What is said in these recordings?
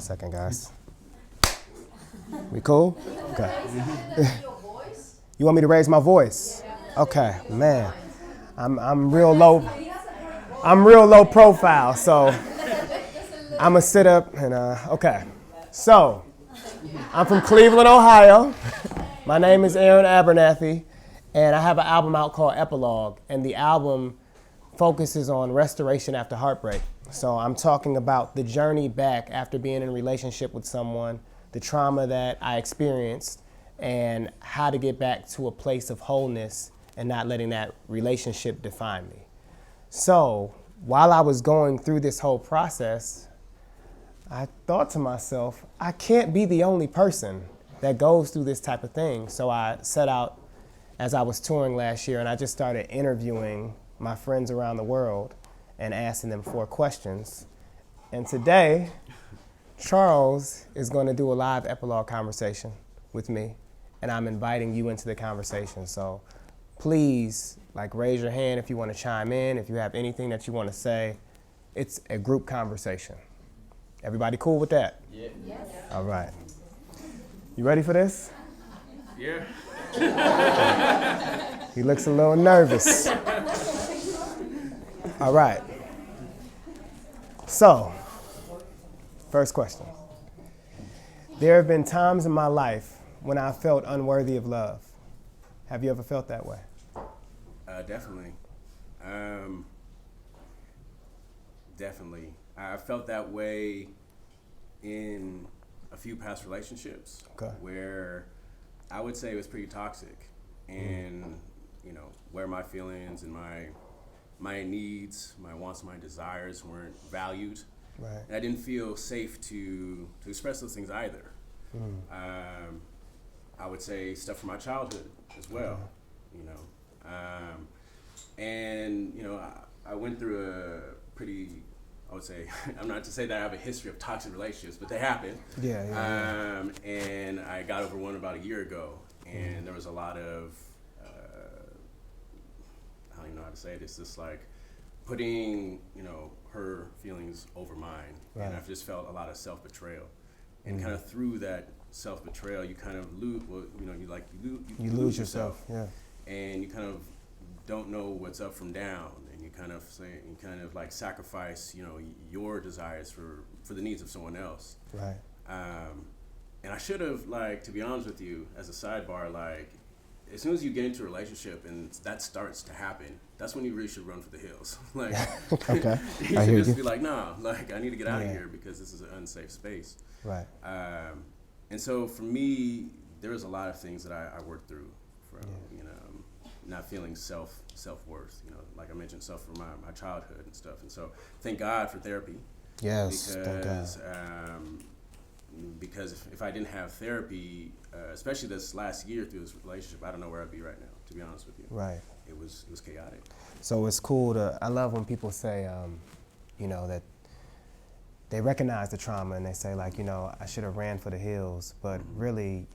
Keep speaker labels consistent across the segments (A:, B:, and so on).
A: second, guys. We cool? Okay. You want me to raise my voice? Okay, man. I'm real low. I'm real low profile, so I'm gonna sit up and okay. So, I'm from Cleveland, Ohio. My name is Abernathy, and I have an album out called Epilogue, and the album focuses on restoration after heartbreak. So I'm talking about the journey back after being in a relationship with someone, the trauma that I experienced, and how to get back to a place of wholeness and not letting that relationship define me. So while I was going through this whole process, I thought to myself, I can't be the only person that goes through this type of thing. So I set out as I was touring last year, and I just started interviewing my friends around the world and asking them 4 questions. And today, Charles is going to do a live epilogue conversation with me, and I'm inviting you into the conversation. So please, raise your hand if you want to chime in, if you have anything that you want to say. It's a group conversation. Everybody cool with that?
B: Yeah.
C: Yes.
A: All right. You ready for this?
B: Yeah.
A: He looks a little nervous. All right. So, first question. There have been times in my life when I felt unworthy of love. Have you ever felt that way?
B: Definitely. Definitely. I felt that way in a few past relationships where I would say it was pretty toxic, and where my feelings and my needs, my wants, my desires weren't valued.
A: Right.
B: And I didn't feel safe to express those things either. I would say stuff from my childhood as well, I went through a pretty, I would say, I'm not to say that I have a history of toxic relationships, but they happen.
A: Yeah.
B: And I got over one about a year ago, and there was a lot of, I don't even know how to say it, it's just putting, her feelings over mine.
A: Right.
B: And I've just felt a lot of self-betrayal. And kind of through that self-betrayal, you kind of lose, you lose yourself.
A: Yeah.
B: And you kind of don't know what's up from down, and you kind of sacrifice, your desires for the needs of someone else.
A: Right.
B: And I should have, to be honest with you, as a sidebar, as soon as you get into a relationship and that starts to happen, that's when you really should run for the hills.
A: Okay.
B: You
A: I
B: should
A: hear
B: just
A: you.
B: be I need to get out of here because this is an unsafe space.
A: Right.
B: And so for me, there was a lot of things that I worked through from, not feeling self-worth, like I mentioned, stuff from my childhood and stuff. And so thank God for therapy.
A: Yes, thank God.
B: Because if I didn't have therapy, especially this last year through this relationship, I don't know where I'd be right now, to be honest with you.
A: Right.
B: It was chaotic.
A: So it's cool I love when people say, that they recognize the trauma and they say I should have ran for the hills, but really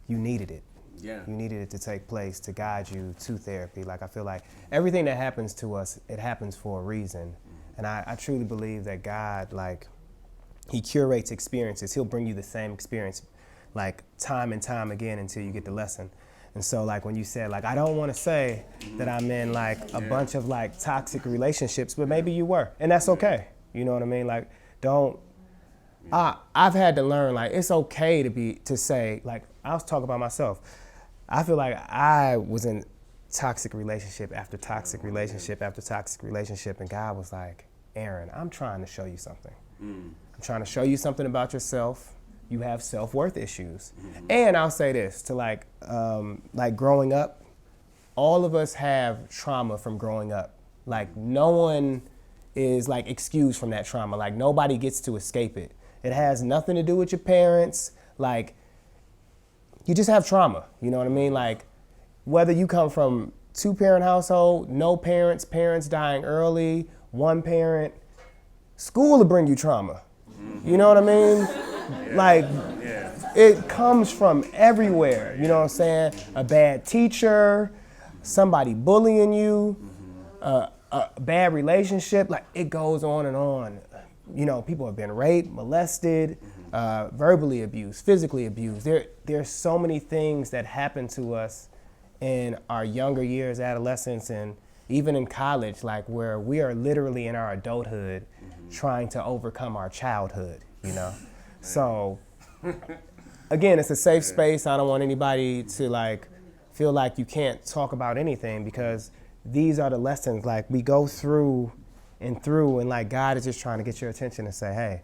A: you needed it.
B: Yeah.
A: You needed it to take place to guide you to therapy. I feel like everything that happens to us, it happens for a reason. And I truly believe that God, he curates experiences. He'll bring you the same experience, time and time again until you get the lesson. And so, when you said, I don't want to say that I'm in, a bunch of, toxic relationships, but maybe you were. And that's okay. You know what I mean? Don't, I've had to learn, it's okay to say, I'll talk about myself. I feel like I was in toxic relationship after toxic relationship after toxic relationship, and God was like, Aaron, I'm trying to show you something. I'm trying to show you something about yourself. You have self-worth issues. And I'll say this, to growing up, all of us have trauma from growing up. No one is excused from that trauma. Nobody gets to escape it. It has nothing to do with your parents. You just have trauma, you know what I mean? Whether you come from 2-parent household, no parents, parents dying early, 1 parent, school will bring you trauma. You know what I mean? It comes from everywhere, you know what I'm saying? A bad teacher, somebody bullying you, a bad relationship, it goes on and on. People have been raped, molested, verbally abused, physically abused. There's so many things that happen to us in our younger years, adolescence, and even in college, like where we are literally in our adulthood trying to overcome our childhood, you know? So, again, it's a safe space. I don't want anybody to like feel like you can't talk about anything, because these are the lessons like we go through, and like God is just trying to get your attention and say, hey,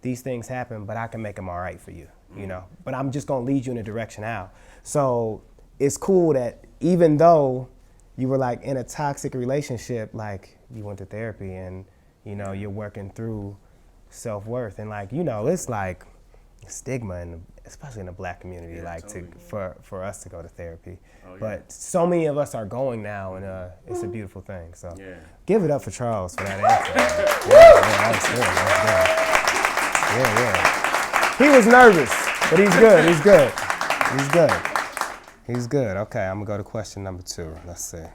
A: these things happen, but I can make them all right for you, you know? But I'm just gonna lead you in a direction out. So it's cool that even though you were like in a toxic relationship, like you went to therapy and, you know, you're working through self-worth, and like, you know, it's like stigma, and especially in the Black community, like totally. for us to go to therapy. But so many of us are going now, and it's a beautiful thing. So give it up for Charles for that answer. That was good. He was nervous, but he's good. Okay, I'm gonna go to question number 2. Let's see.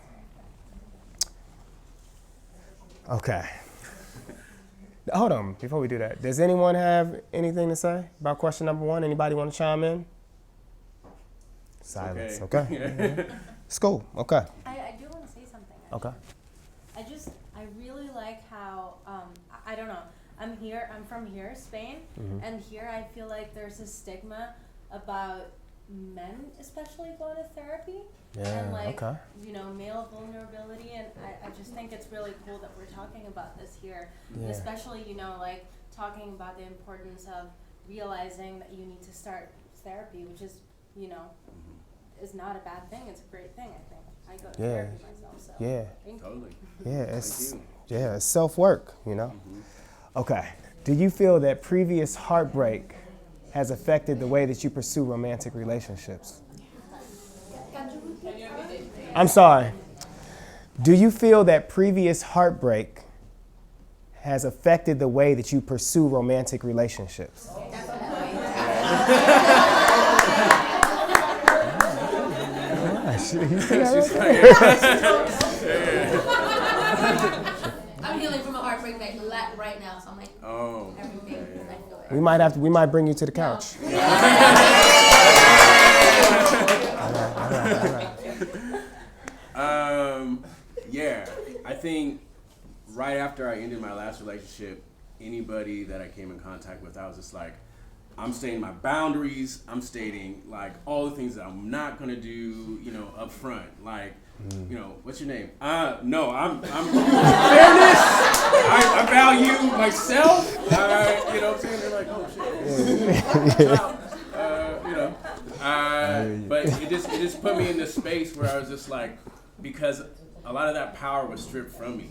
A: Okay. Hold on, before we do that, does anyone have anything to say about question number 1? Anybody want to chime in? Silence, okay. It's cool, okay.
C: I do want to say something, actually.
A: Okay.
C: I really like how, I don't know, I'm from here, Spain, and here I feel like there's a stigma about men especially going to therapy, and like, you know, male vulnerability, and I just think it's really cool that we're talking about this here, especially, you know, like talking about the importance of realizing that you need to start therapy, which is, you know, is not a bad thing. It's a great thing, I think. I go to therapy myself, so thank you.
A: It's self-work, you know? Okay, do you feel that previous heartbreak has affected the way that you pursue romantic relationships? I'm sorry. Do you feel that previous heartbreak has affected the way that you pursue romantic relationships?
D: I'm healing from a heartbreak right now, so I'm like, everything. I feel it.
A: We might bring you to the couch.
D: No.
B: I think right after I ended my last relationship, anybody that I came in contact with, I was just like, I'm stating my boundaries. I'm stating like all the things that I'm not gonna do, you know, up front. Like, you know, what's your name? No, I'm fairness. I value myself. You know what I'm saying? They're like, oh shit. You know. But it just put me in this space where I was just like, because a lot of that power was stripped from me.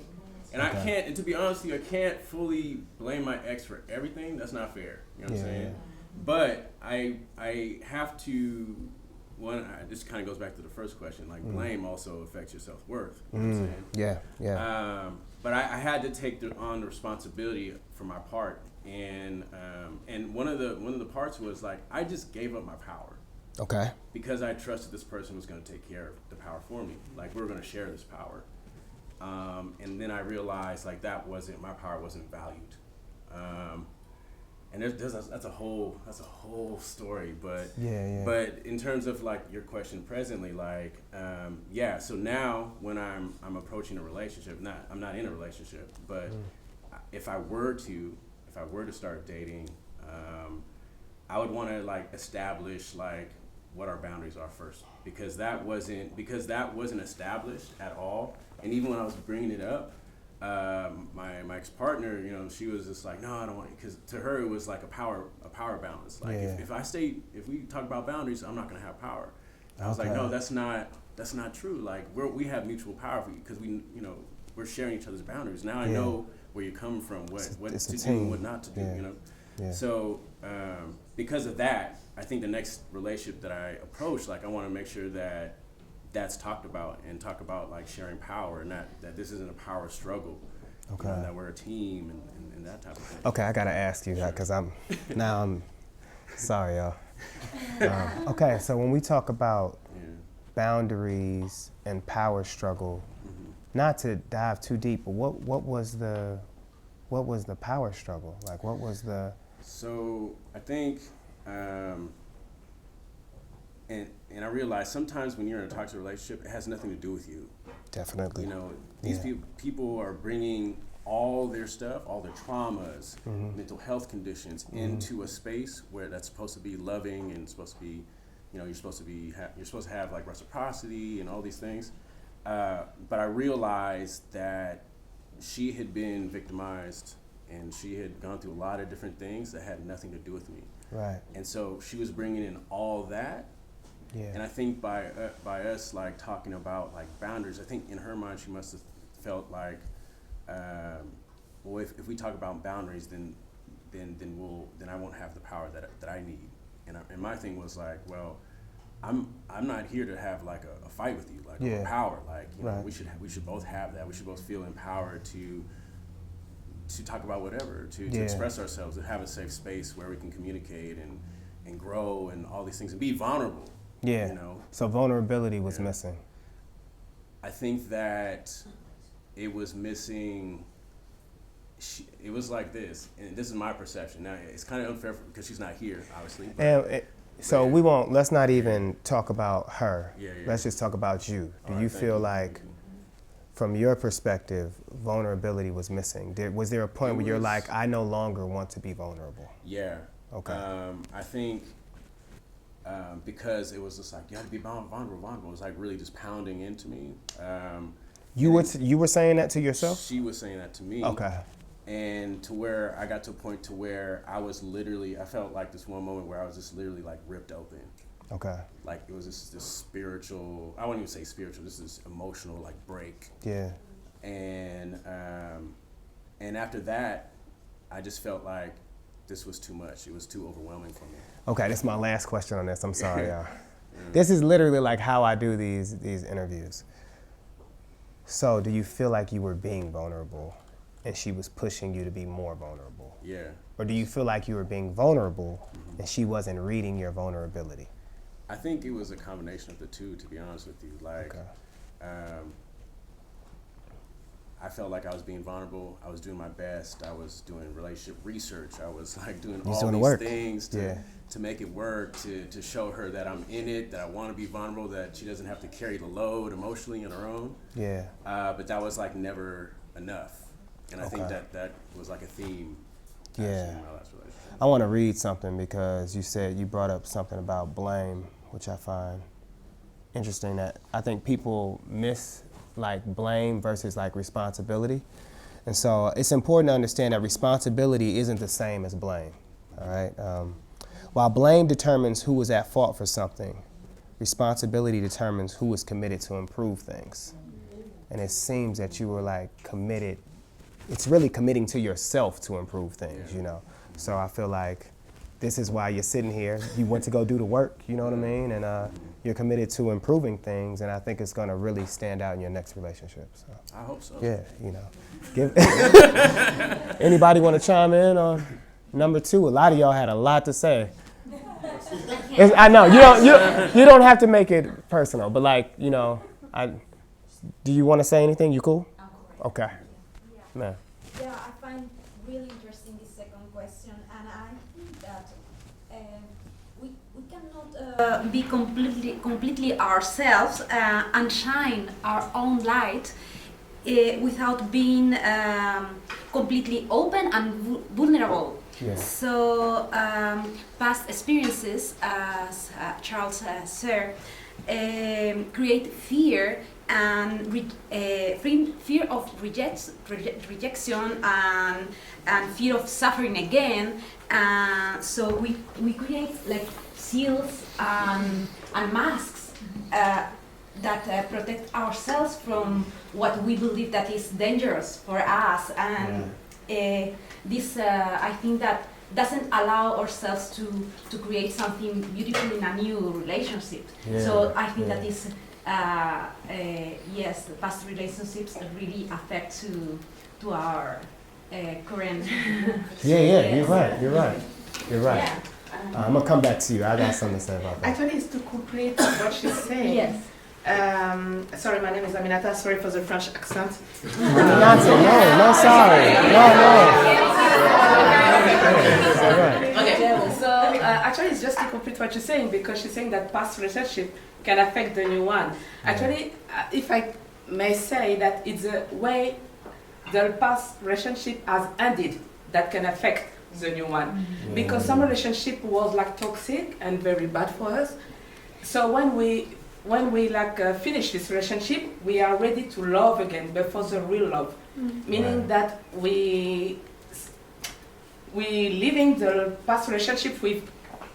B: And I can't, and to be honest with you, I can't fully blame my ex for everything. That's not fair. You know what I'm saying? But I have to, this kind of goes back to the first question, like blame also affects your self-worth. You know what I'm saying? But I had to take on the responsibility for my part. And one of the parts was like, I just gave up my power.
A: Okay.
B: Because I trusted this person was going to take care of the power for me. Like, we're going to share this power. And then I realized like my power wasn't valued. And that's a whole story, but but in terms of like your question presently, like so now when I'm approaching a relationship, I'm not in a relationship, but if I were to start dating, I would want to like establish like what our boundaries are first, because that wasn't established at all. And even when I was bringing it up, my ex-partner, you know, she was just like, no, I don't want it, because to her it was like a power balance. Like if we talk about boundaries, I'm not gonna have power. I was like, no, that's not true. Like we have mutual power because we're sharing each other's boundaries. Now I know where you're coming from, what to do and what not to do. You know, so because of that, I think the next relationship that I approach, like I want to make sure that that's talked about, and talk about like sharing power, and that this isn't a power struggle. Okay. You know, that we're a team and that type of thing.
A: Okay, I gotta ask you that because I'm sorry, y'all. Okay, so when we talk about boundaries and power struggle, not to dive too deep, but what was the power struggle? Like what was the
B: So I think, and I realize sometimes when you're in a toxic relationship, it has nothing to do with you.
A: Definitely.
B: You know, these people are bringing all their stuff, all their traumas, mental health conditions into a space where that's supposed to be loving and supposed to be, you know, you're supposed to have like reciprocity and all these things. But I realized that she had been victimized and she had gone through a lot of different things that had nothing to do with me.
A: Right.
B: And so she was bringing in all that. Yeah. And I think by us like talking about like boundaries, I think in her mind she must have felt like, well, if we talk about boundaries, then I won't have the power that I need. And my thing was like, well, I'm not here to have like a fight with you, like over power. Like, you know, we should both have that. We should both feel empowered to talk about whatever, to express ourselves, and have a safe space where we can communicate and grow and all these things and be vulnerable. Yeah. You know. So
A: vulnerability was missing.
B: I think that it was missing. It was like this, and this is my perception. Now it's kind of unfair because she's not here, obviously.
A: So we won't. Let's not even talk about her. Let's just talk about you. Do you feel like, from your perspective, vulnerability was missing? Was there a point where you're like, I no longer want to be vulnerable?
B: Yeah.
A: Okay.
B: I think because it was just like you had to be vulnerable. It was like really just pounding into me.
A: You were saying that to yourself?
B: She was saying that to me.
A: Okay.
B: And to where I got to a point to where I felt like this one moment where I was just literally like ripped open.
A: Okay.
B: Like it was this spiritual, I won't even say spiritual, this is emotional like break.
A: Yeah.
B: And after that, I just felt like this was too much. It was too overwhelming for me.
A: Okay, this is my last question on this. I'm sorry, y'all. This is literally like how I do these interviews. So do you feel like you were being vulnerable and she was pushing you to be more vulnerable?
B: Yeah.
A: Or do you feel like you were being vulnerable and she wasn't reading your vulnerability?
B: I think it was a combination of the two, to be honest with you. Like, I felt like I was being vulnerable. I was doing my best. I was doing relationship research. I was like doing all these things to make it work, to show her that I'm in it, that I want to be vulnerable, that she doesn't have to carry the load emotionally on her own. Yeah. But that was like never enough. And I think that was like a theme.
A: Yeah.
B: In my last relationship.
A: I want to read something because you brought up something about blame, which I find interesting, that I think people miss like blame versus like responsibility. And so it's important to understand that responsibility isn't the same as blame, all right? While blame determines who was at fault for something, responsibility determines who was committed to improve things. And it seems that you were like committed. It's really committing to yourself to improve things, you know? So I feel like this is why you're sitting here. You went to go do the work, you know what I mean? And you're committed to improving things, and I think it's gonna really stand out in your next relationship. So.
B: I hope so.
A: Yeah, you know. Anybody wanna chime in on number 2? A lot of y'all had a lot to say. I know, you don't have to make it personal, but like, you know, do you wanna say anything? You cool?
E: I'm cool.
A: Okay.
E: Yeah. Yeah, I find really interesting this second question, and I think that we cannot be completely ourselves and shine our own light without being completely open and vulnerable. Yeah. So past experiences, as Charles said, create fear and fear of rejection and fear of suffering again. So we create like shields and masks that protect ourselves from what we believe that is dangerous for us. And this, I think that doesn't allow ourselves to create something beautiful in a new relationship. Yeah. So I think that is, yes, past relationships really affect to our current.
A: You're right. Yeah. I'm gonna come back to you. I got something to say about that.
F: Actually, it's to complete what she's saying.
E: Yes.
F: Sorry, my name is Aminata. Sorry for the French accent.
A: No, sorry. No.
F: Okay. So actually, it's just to complete what you're saying, because she's saying that past relationship can affect the new one. Actually, if I may say that it's a way the past relationship has ended that can affect the new one, because some relationship was like toxic and very bad for us. So when we finish this relationship, we are ready to love again, but for the real love, meaning that we leaving the past relationship with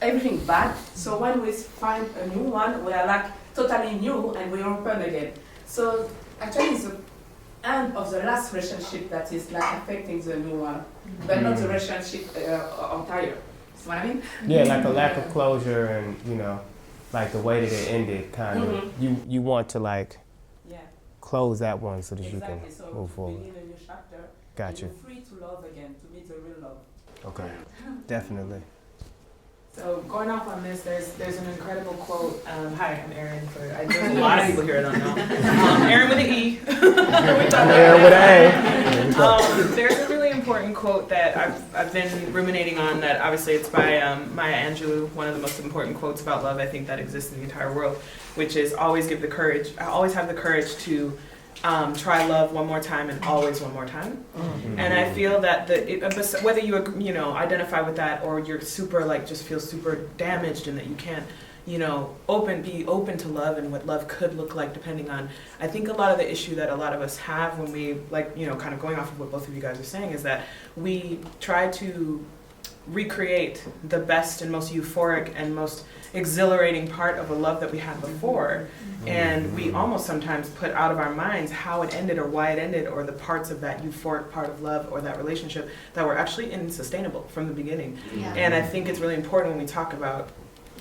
F: everything bad. So when we find a new one, we are like totally new and we open again. So actually, it's the end of the last relationship that is like affecting the new one, but not the relationship entire. See what I mean?
A: Yeah, like a lack of closure, and you know, like the way that it ended, kind of. You want to like close that one so that you can move forward.
F: Begin a new chapter.
A: Gotcha.
F: And you're free to love again, to meet the real love.
A: Okay, definitely.
G: So going off on this, there's an incredible quote. Hi, I'm Erin. There's a lot of people here that don't know. Erin with an E.
A: Erin with an A.
G: There's a really important quote that I've been ruminating on. That obviously it's by Maya Angelou. One of the most important quotes about love I think that exists in the entire world, which is always have the courage to try love one more time and always one more time. And I feel that whether you identify with that or you're super just feel super damaged and that you can't be open to love and what love could look like, depending on, I think a lot of the issue that a lot of us have when we kind of going off of what both of you guys are saying is that we try to recreate the best and most euphoric and most exhilarating part of a love that we had before, and we almost sometimes put out of our minds how it ended or why it ended, or the parts of that euphoric part of love or that relationship that were actually unsustainable from the beginning. And I think it's really important when we talk about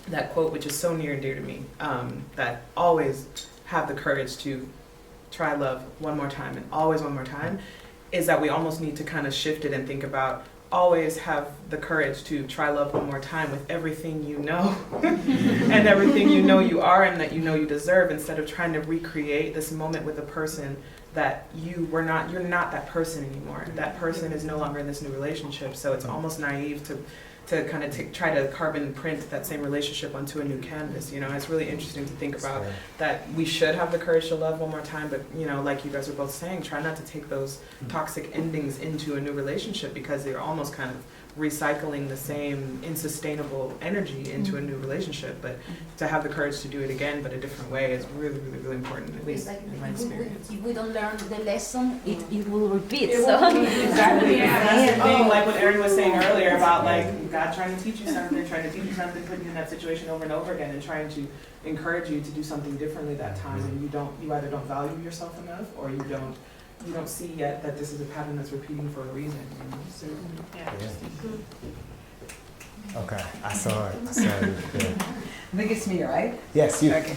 G: that quote, which is so near and dear to me, that always have the courage to try love one more time and always one more time, is that we almost need to kind of shift it and think about always have the courage to try love one more time with everything you know and everything you know you are and that you know you deserve, instead of trying to recreate this moment with a person that you're not that person anymore. That person is no longer in this new relationship, so it's almost naive to kind of try to carbon print that same relationship onto a new canvas. It's really interesting to think about that we should have the courage to love one more time, but like you guys are both saying, try not to take those toxic endings into a new relationship, because they're almost kind of recycling the same unsustainable energy into a new relationship. But to have the courage to do it again, but a different way, is really, really, really important, at least in my experience.
E: If we don't learn the lesson, it will repeat.
G: Exactly. That's the thing, like what Erin was saying earlier about God trying to teach you something, put you in that situation over and over again, and trying to encourage you to do something differently that time, and you either don't value yourself enough, or you don't see yet that this is a pattern that's repeating for a reason. So,
A: Okay, I saw it. Yeah.
H: I think it's me, right?
A: Yes, you.
H: Okay.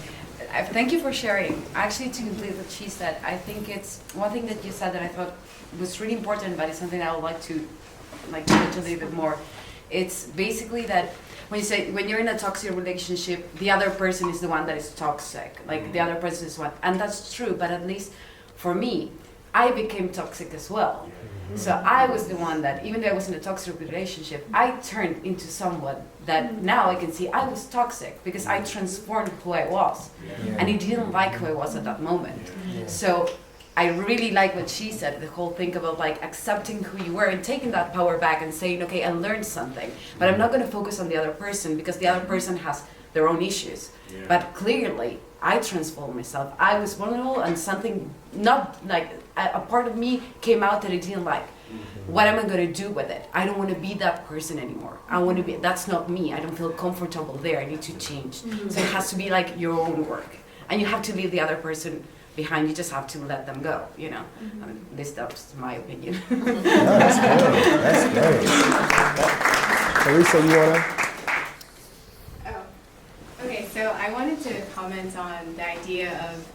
H: Thank you for sharing. Actually, to complete what she said, I think it's one thing that you said that I thought was really important, but it's something I would like to touch a little bit more. It's basically that when you're in a toxic relationship, the other person is the one that is toxic. The other person is one, and that's true. But at least for me, I became toxic as well. So I was the one that, even though I was in a toxic relationship, I turned into someone that now I can see I was toxic, because I transformed who I was, and I didn't like who I was at that moment. So I really like what she said, the whole thing about accepting who you were and taking that power back and saying, okay, I learned something, but I'm not going to focus on the other person, because the other person has their own issues. But clearly, I transformed myself. I was vulnerable, and something a part of me came out that I didn't like. What am I going to do with it? I don't want to be that person anymore. That's not me. I don't feel comfortable there. I need to change. So it has to be your own work. And you have to leave the other person behind. You just have to let them go, I mean, at least that's my opinion.
A: No, that's great. That's great. Teresa, you want to?
I: Okay, so I wanted to comment on the idea of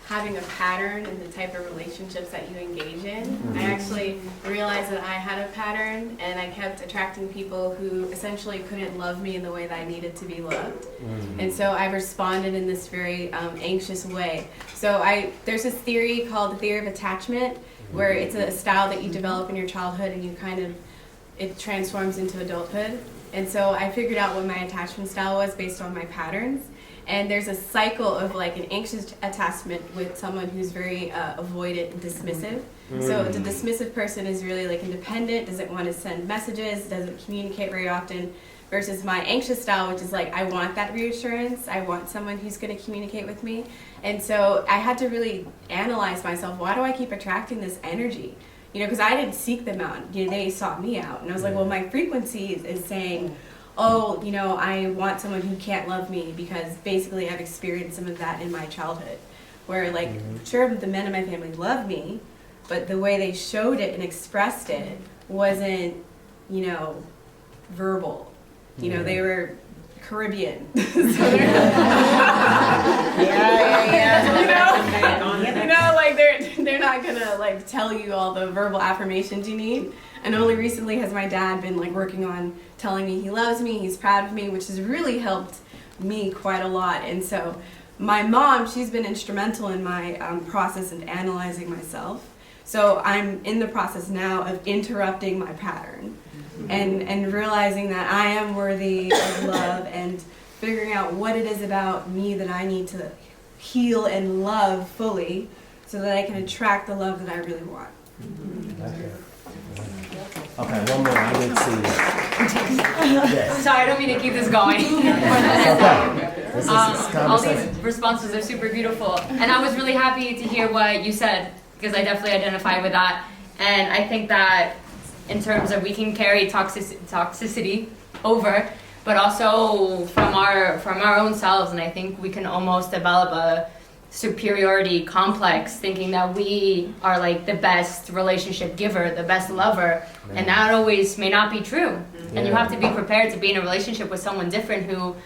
I: having a pattern in the type of relationships that you engage in. I actually realized that I had a pattern, and I kept attracting people who essentially couldn't love me in the way that I needed to be loved. And so I responded in this very anxious way. So there's this theory called the theory of attachment, where it's a style that you develop in your childhood, and you kind of it transforms into adulthood. And so I figured out what my attachment style was based on my patterns. And there's a cycle of like an anxious attachment with someone who's very avoidant and dismissive. So the dismissive person is really like independent, doesn't want to send messages, doesn't communicate very often, versus my anxious style, which is like, I want that reassurance, I want someone who's going to communicate with me. And so I had to really analyze myself, why do I keep attracting this energy? You know, because I didn't seek them out, you know, they sought me out. And I was like, well, my frequency is saying, oh, you know, I want someone who can't love me, because basically I've experienced some of that in my childhood, where like, sure, the men in my family love me, but the way they showed it and expressed it wasn't, you know, verbal. You know, they were Caribbean. You know, like they're not gonna like tell you all the verbal affirmations you need. And only recently has my dad been like working on telling me he loves me, he's proud of me, which has really helped me quite a lot. And so my mom, she's been instrumental in my process of analyzing myself. So I'm in the process now of interrupting my pattern and realizing that I am worthy of love, and figuring out what it is about me that I need to heal and love fully so that I can attract the love that I really want.
A: Okay, one more. I didn't see you.
H: I'm sorry, I don't mean to keep this going. All these responses are super beautiful. And I was really happy to hear what you said, because I definitely identify with that. And I think that in terms of we can carry toxicity over, but also from our own selves. And I think we can almost develop a superiority complex, thinking that we are like the best relationship giver, the best lover, and that always may not be true. And you have to be prepared to be in a relationship with someone different who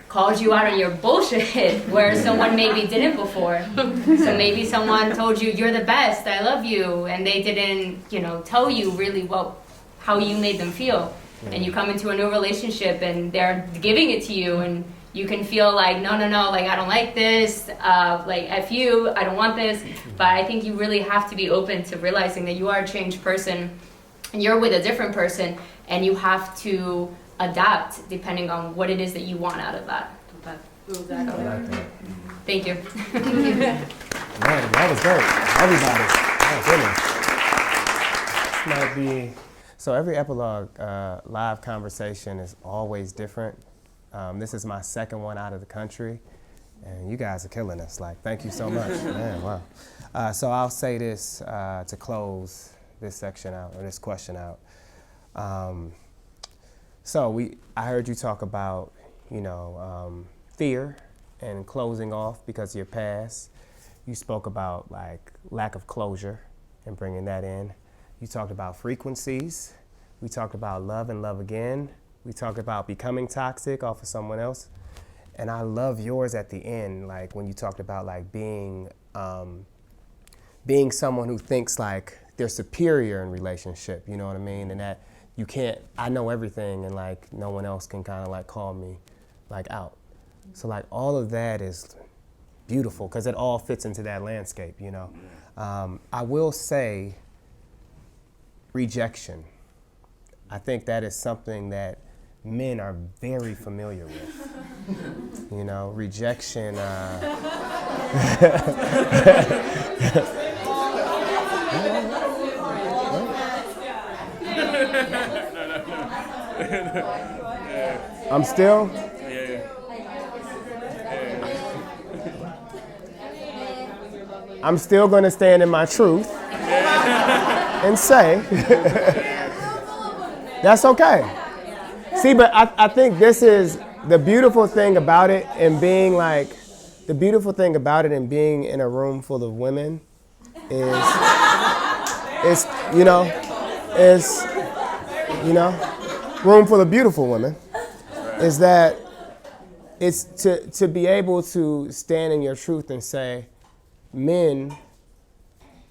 H: calls you out on your bullshit where someone maybe didn't before. So maybe someone told you you're the best, I love you, and they didn't, you know, tell you really how you made them feel. And you come into a new relationship and they're giving it to you, and you can feel like, no, like I don't like this, like F you, I don't want this. But I think you really have to be open to realizing that you are a changed person and you're with a different person, and you have to adapt depending on what it is that you want out of that.
A: Exactly. I like that.
H: Thank you.
A: Man, that was great. Everybody. Oh, goodness. This might be, so every Epilogue live conversation is always different. This is my second one out of the country, and you guys are killing us. Like, thank you so much. Man, wow. So I'll say this to close this section out, or this question out. I heard you talk about, you know, fear and closing off because of your past. You spoke about like lack of closure and bringing that in. You talked about frequencies. We talked about love and love again. We talked about becoming toxic off of someone else. And I love yours at the end, like when you talked about like being someone who thinks like they're superior in relationship, you know what I mean? And that you can't, I know everything, and like no one else can kind of like call me like out. So like all of that is beautiful because it all fits into that landscape, you know. I will say rejection. I think that is something that men are very familiar with. You know, rejection. I'm still? I'm still going to stand in my truth and say, that's okay. See, but I think this is the beautiful thing about it, and being like, the beautiful thing about it and being in a room full of women is room full of beautiful women, is that it's to be able to stand in your truth and say, men,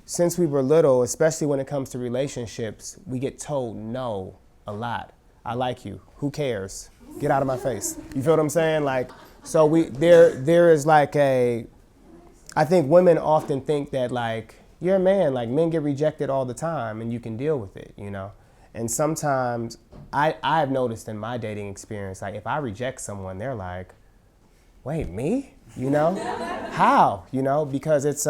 A: since we were little, especially when it comes to relationships, we get told no a lot. I like you. Who cares? Get out of my face. You feel what I'm saying? Like, so there is like I think women often think that like, you're a man, like men get rejected all the time and you can deal with it, you know? And sometimes I've noticed in my dating experience, like if I reject someone, they're like, wait, me? You know? How? You know, because it's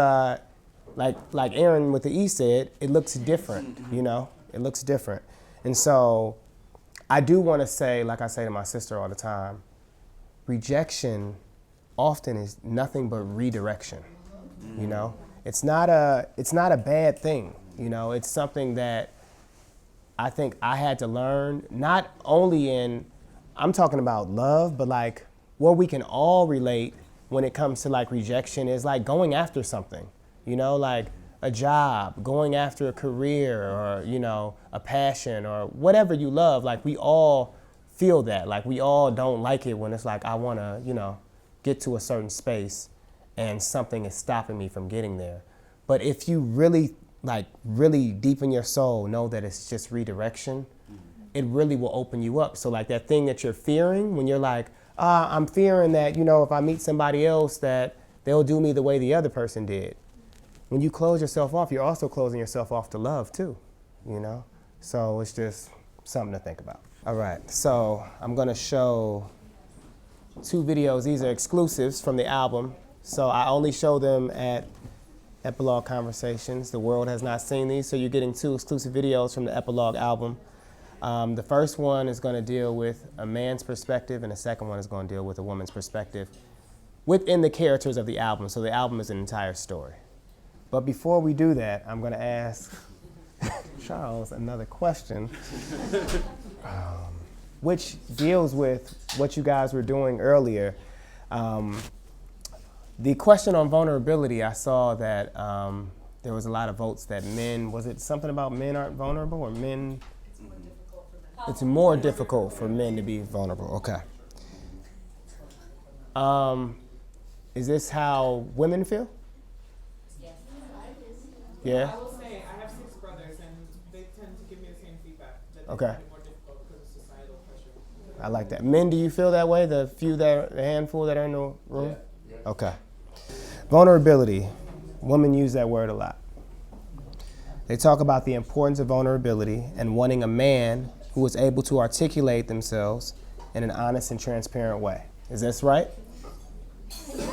A: like Aaron with the E said, it looks different, you know? It looks different. And so I do want to say, like I say to my sister all the time, rejection often is nothing but redirection, you know? It's not a bad thing, you know? It's something that I think I had to learn, not only in, I'm talking about love, but like where we can all relate when it comes to like rejection is like going after something, you know, like a job, going after a career or, you know, a passion or whatever you love. Like we all feel that, like we all don't like it when it's like, I want to, you know, get to a certain space and something is stopping me from getting there. But if you really deep in your soul know that it's just redirection, it really will open you up. So like that thing that you're fearing when you're like, I'm fearing that, you know, if I meet somebody else that they'll do me the way the other person did. When you close yourself off, you're also closing yourself off to love too, you know? So it's just something to think about. All right, so I'm gonna show 2 videos. These are exclusives from the album. So I only show them at Epilogue Conversations. The world has not seen these, so you're getting 2 exclusive videos from the Epilogue album. The first one is going to deal with a man's perspective, and the second one is going to deal with a woman's perspective within the characters of the album. So the album is an entire story. But before we do that, I'm going to ask Charles another question, which deals with what you guys were doing earlier. The question on vulnerability, I saw that there was a lot of votes that men, was it something about men aren't vulnerable or men? It's more difficult for men to be vulnerable, okay. Is this how women feel?
G: Yes.
A: Yeah?
G: I will say, I have 6 brothers and they tend to give me the same feedback. That
A: Okay.
G: they find it more difficult because of societal pressure.
A: I like that. Men, do you feel that way? The handful that are in the room?
B: Yeah.
A: Okay. Vulnerability. Women use that word a lot. They talk about the importance of vulnerability and wanting a man who is able to articulate themselves in an honest and transparent way. Is this right?
C: Yeah.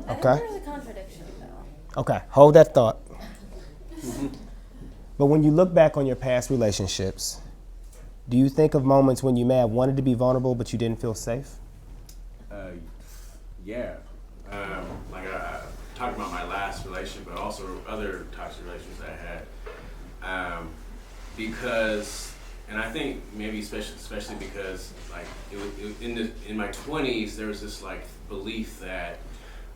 C: I think
A: Okay.
C: there's a contradiction though.
A: Okay, hold that thought. But when you look back on your past relationships, do you think of moments when you may have wanted to be vulnerable but you didn't feel safe?
B: Yeah. Like I talked about my last relationship, but also other toxic relationships that I had. Because, and I think maybe especially because like in my 20s there was this like belief that,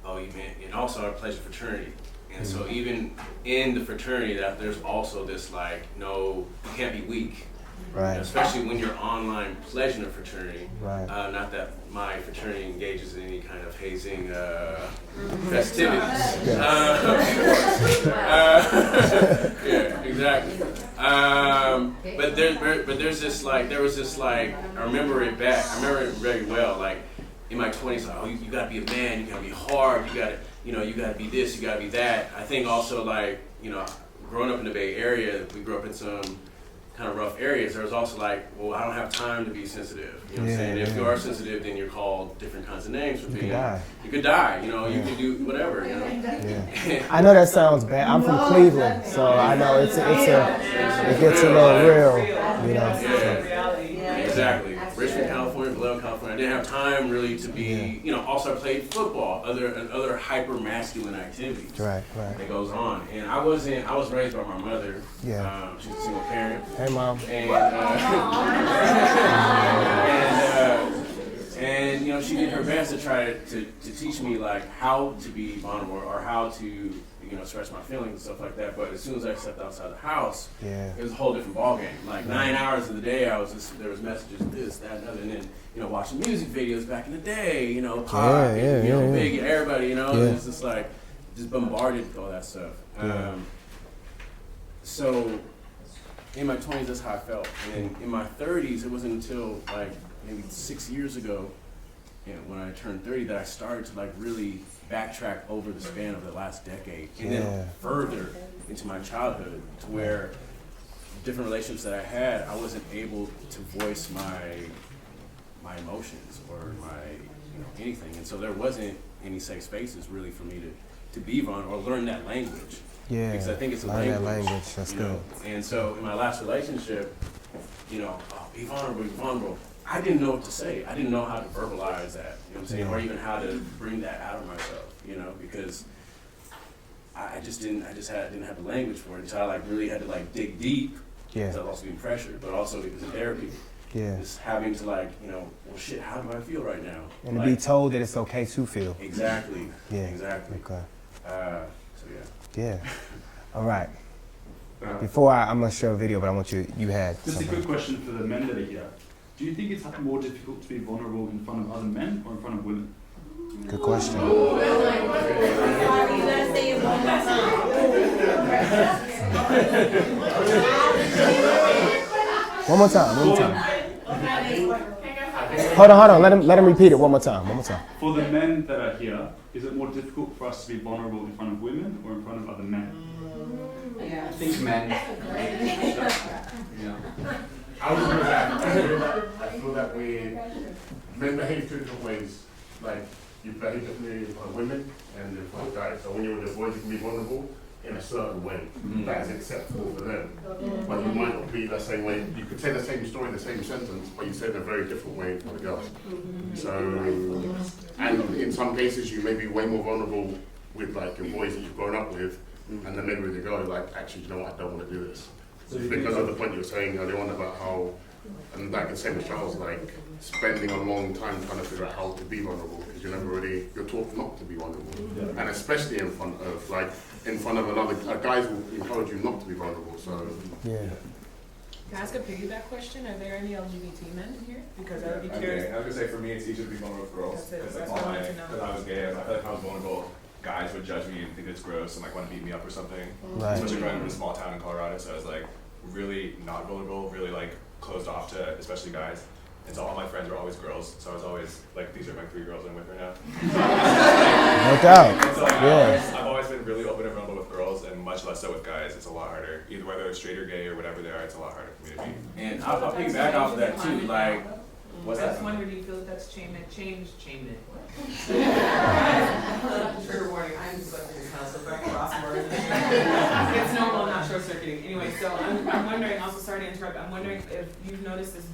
B: oh, you man, and also our pledge of fraternity. And so even in the fraternity, that there's also this like, no, you can't be weak.
A: Right.
B: You know, especially when you're online pledging a fraternity.
A: Right.
B: Not that my fraternity engages in any kind of hazing festivities. Yeah, exactly. But there's this like, there was this like, I remember it very well. Like in my 20s, like, oh, you gotta be a man, you gotta be hard, you gotta be this, you gotta be that. I think also like, growing up in the Bay Area, we grew up in some kind of rough areas. There was also like, well, I don't have time to be sensitive. You know what I'm saying? If you are sensitive, then you're called different kinds of names for being. You could die. You could do whatever.
A: Yeah. I know that sounds bad. I'm from Cleveland, so I know it gets a little real.
B: Exactly. Richmond, California, Vallejo, California. I didn't have time really to be. Also I played football, other hyper masculine activities.
A: Right.
B: That goes on, and I was raised by my mother. Yeah. She's a single parent.
A: Hey, Mom.
B: And she did her best to try to teach me like how to be vulnerable or how to express my feelings and stuff like that. But as soon as I stepped outside the house, it was a whole different ballgame. Like 9 hours of the day, there was messages, this, that, and other, and then watching music videos back in the day, pop, Big, everybody, it was just like just bombarded with all that stuff. So in my 20s, that's how I felt, and in my 30s, it wasn't until like maybe 6 years ago, when I turned 30, that I started to like really backtrack over the span of the last decade, and then further into my childhood, to where different relationships that I had, I wasn't able to voice my emotions or my anything, and so there wasn't any safe spaces really for me to be vulnerable or learn that language.
A: Yeah,
B: because I think it's a
A: learn that
B: language.
A: language. That's good.
B: And so in my last relationship, be vulnerable. I didn't know what to say. I didn't know how to verbalize that. You know what I'm saying, or even how to bring that out of myself. Because I didn't have the language for it. So I really had to dig deep.
A: Yeah.
B: Because I was also being pressured, but also because of therapy. Yeah. Just having to well, shit, how do I feel right now?
A: And to be told that it's okay to feel.
B: Exactly.
A: Yeah.
B: Exactly.
A: Okay.
B: So yeah.
A: Yeah. All right. Before I'm gonna show a video, but I want you had
J: just
A: something.
J: a quick question for the men that are here. Do you think it's more difficult to be vulnerable in front of other men or in front of women?
A: Good question. One more time. Hold on. Let him repeat it one more time.
J: For the men that are here, is it more difficult for us to be vulnerable in front of women or in front of other men?
K: I think men.
L: I was going to say, I feel that way. Men behave two different ways. Like, you behave differently in front of women and in front of guys. So when you're with your boys, you can be vulnerable in a certain way. That is acceptable for them. But you might not be the same way. You could say the same story in the same sentence, but you say it in a very different way for the girls. So, and in some cases, you may be way more vulnerable with your boys that you've grown up with, and then maybe with your girl, actually, you know what, I don't want to do this. Because of the point you were saying earlier on about how, and the same as Charles, spending a long time trying to figure out how to be vulnerable, because you're taught not to be vulnerable. Yeah. And especially in front of another, guys will encourage you not to be vulnerable, so.
A: Yeah.
G: Can I ask a piggyback question? Are there any LGBT men in here? Because I would be curious.
M: I was going to say, for me, it's easier to be vulnerable with girls. Because
G: That's what I wanted to know.
M: Because I was gay, I feel like if I was vulnerable, guys would judge me and think it's gross and want to beat me up or something.
A: Right.
M: Especially growing up in a small town in Colorado, so I was really not vulnerable, really closed off to especially guys. And so all my friends were always girls, so I was always these are my 3 girls I'm with right now.
A: No doubt.
M: So I've always been really open and vulnerable with girls, and much less so with guys. It's a lot harder, either whether they're straight or gay or whatever they are. It's a lot harder for me to be.
B: And I'll piggyback off of that too. What's that?
G: I was wondering, do you feel that that's chainment? Trigger warning, I'm stuck in this house, so if I cross words, it's normal, I'm not short circuiting. Anyway, so I'm wondering, also sorry to interrupt, I'm wondering if you've noticed this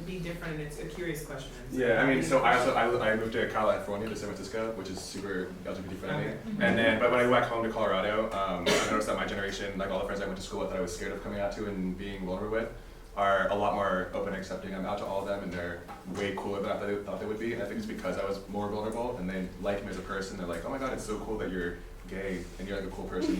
G: be different, and it's a curious question.
M: Yeah, I mean, so I moved to California, to San Francisco, which is super LGBT friendly. Okay. And then, but when I went back home to Colorado, I noticed that my generation, all the friends I went to school with that I was scared of coming out to and being vulnerable with, are a lot more open and accepting. I'm out to all of them, and they're way cooler than I thought they would be. And I think it's because I was more vulnerable, and they like me as a person. They're like, oh my god, it's so cool that you're gay, and you're a cool person.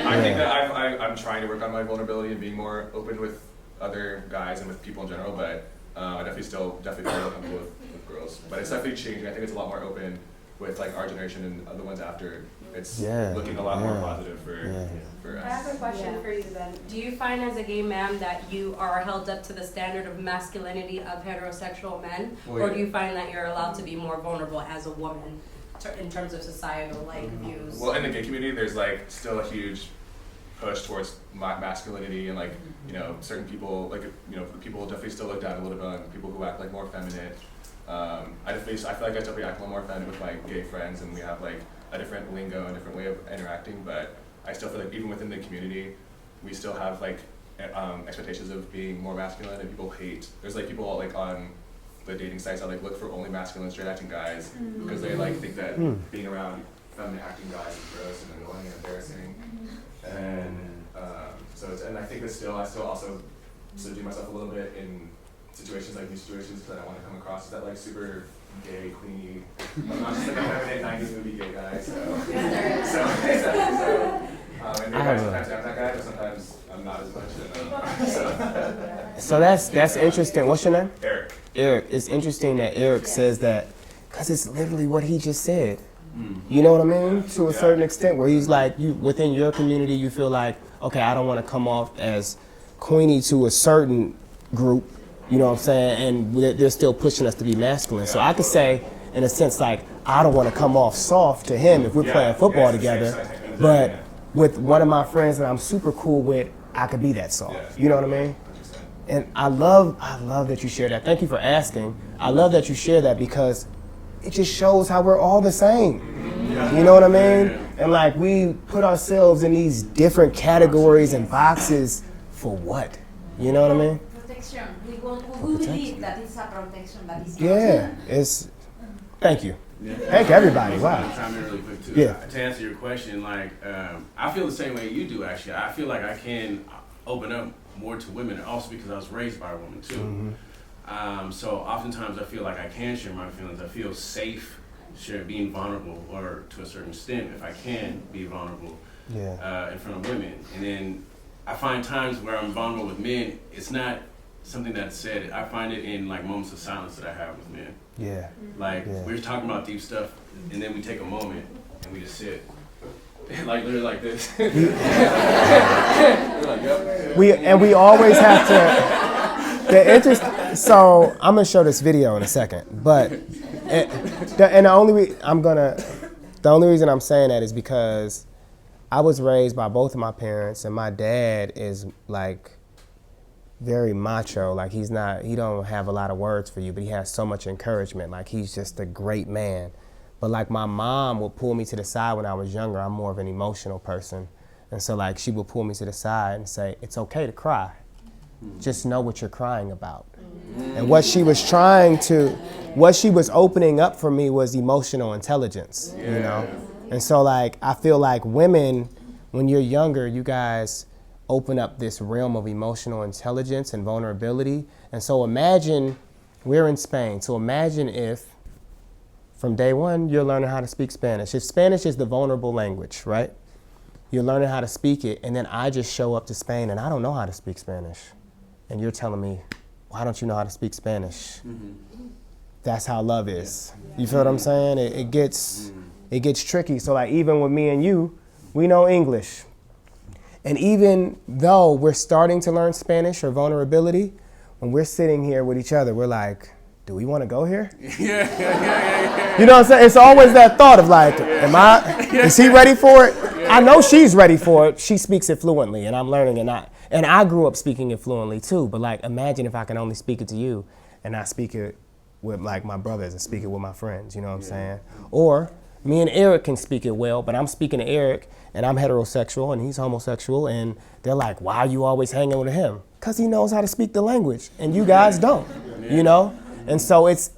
M: I think that I'm trying to work on my vulnerability and being more open with other guys and with people in general, but I definitely feel comfortable with girls. But it's definitely changing. I think it's a lot more open with our generation and the ones after. It's looking a lot more positive for us.
N: I have a question for you then. Do you find as a gay man that you are held up to the standard of masculinity of heterosexual men? Or do you find that you're allowed to be more vulnerable as a woman in terms of societal views?
M: Well, in the gay community, there's still a huge push towards masculinity, and certain people people definitely still look down a little bit on people who act more feminine. I feel like I definitely act a little more feminine with my gay friends, and we have a different lingo and different way of interacting. But I still feel even within the community, we still have expectations of being more masculine, and people hate. There's people on the dating sites that look for only masculine, straight acting guys because they think that being around feminine acting guys is gross and annoying and embarrassing. And and I think that I still also subdue myself a little bit in situations like these situations because I don't want to come across as that super gay, queenie. I'm not just a feminine 90s movie gay guy, and maybe sometimes I'm that guy, but sometimes I'm not as much.
A: So that's interesting. What's your name?
M: Eric.
A: Eric. It's interesting that Eric says that because it's literally what he just said. You know what I mean? To a certain extent, where he's you within your community, you feel okay, I don't want to come off as queenie to a certain group. You know what I'm saying? And they're still pushing us to be masculine. So I could say, in a sense, like, I don't want to come off soft to him if we're playing football together. But with one of my friends that I'm super cool with, I could be that soft. You know what I mean? And I love that you share that. Thank you for asking. I love that you share that because it just shows how we're all the same. You know what I mean? And like we put ourselves in these different categories and boxes for what? You know what I mean?
E: Protection. We believe that it's a protection, but it's
A: Yeah, it's. Thank you. Thank everybody. Wow.
B: I'll chime in really quick too.
A: Yeah.
B: To answer your question, like I feel the same way you do. Actually, I feel like I can open up more to women, also because I was raised by a woman too. So oftentimes I feel like I can share my feelings. I feel safe being vulnerable, or to a certain extent, if I can be vulnerable in front of women. And then I find times where I'm vulnerable with men, it's not something that's said. I find it in like moments of silence that I have with men.
A: Yeah.
B: Like we're talking about deep stuff, and then we take a moment and we just sit. Like literally like this.
A: We always have to. The interest. So I'm gonna show this video in a second, but the only reason I'm saying that is because I was raised by both of my parents, and my dad is like very macho. Like he don't have a lot of words for you, but he has so much encouragement. Like he's just a great man. But like my mom would pull me to the side when I was younger. I'm more of an emotional person. And so like she would pull me to the side and say, it's okay to cry. Just know what you're crying about. And what she was opening up for me was emotional intelligence, you know? And so like, I feel like women, when you're younger, you guys open up this realm of emotional intelligence and vulnerability. And so imagine, we're in Spain, so imagine if from day one, you're learning how to speak Spanish. If Spanish is the vulnerable language, right? You're learning how to speak it, and then I just show up to Spain and I don't know how to speak Spanish. And you're telling me, why don't you know how to speak Spanish? That's how love is. You feel what I'm saying? It gets tricky. So like even with me and you, we know English. And even though we're starting to learn Spanish or vulnerability, when we're sitting here with each other, we're like, do we want to go here? You know what I'm saying? It's always that thought of like, is he ready for it? I know she's ready for it. She speaks it fluently and I'm learning it. And I grew up speaking it fluently too, but like imagine if I can only speak it to you and I speak it with like my brothers and speak it with my friends, you know what I'm saying? Or me and Eric can speak it well, but I'm speaking to Eric and I'm heterosexual and he's homosexual and they're like, why are you always hanging with him? Because he knows how to speak the language and you guys don't, you know? And so it's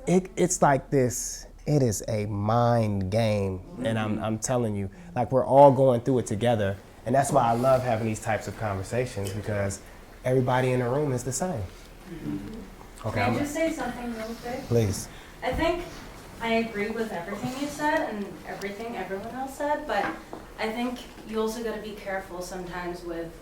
A: like this, it is a mind game. And I'm telling you, like we're all going through it together. And that's why I love having these types of conversations because everybody in the room is the same. Okay.
C: Can I just say something real quick?
A: Please.
C: I think I agree with everything you said and everything everyone else said, but I think you also got to be careful sometimes with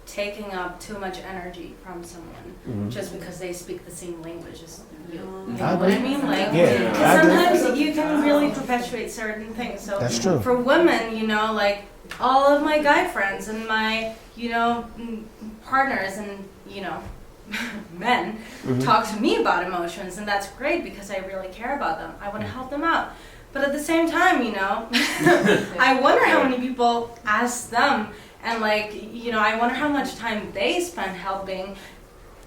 C: taking up too much energy from someone just because they speak the same language as you. You know what I mean? Like, sometimes you can really perpetuate certain things. So
A: that's true.
C: For women, you know, like all of my guy friends and my, you know, partners and, you know, men talk to me about emotions, and that's great because I really care about them. I want to help them out. But at the same time, you know, I wonder how many people ask them, and like, you know, I wonder how much time they spend helping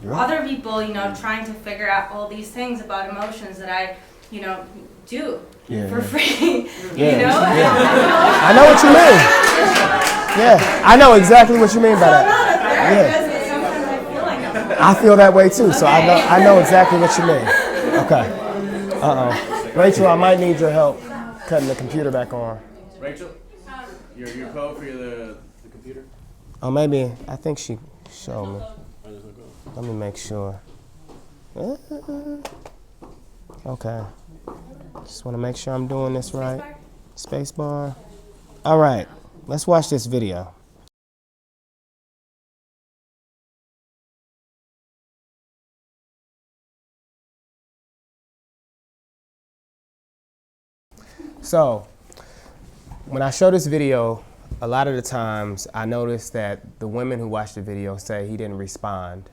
C: other people, you know, trying to figure out all these things about emotions that I, you know, do for free. You know?
A: I know what you mean. Yeah, I know exactly what you mean by that. I feel that way too, so I know exactly what you mean. Okay. Rachel, I might need your help cutting the computer back on.
B: Rachel, your code for the computer?
A: Oh, maybe, I think she showed me. Let me make sure. Okay. Just want to make sure I'm doing this right. Spacebar. All right, let's watch this video. So, when I show this video, a lot of the times I notice that the women who watch the video say he didn't respond.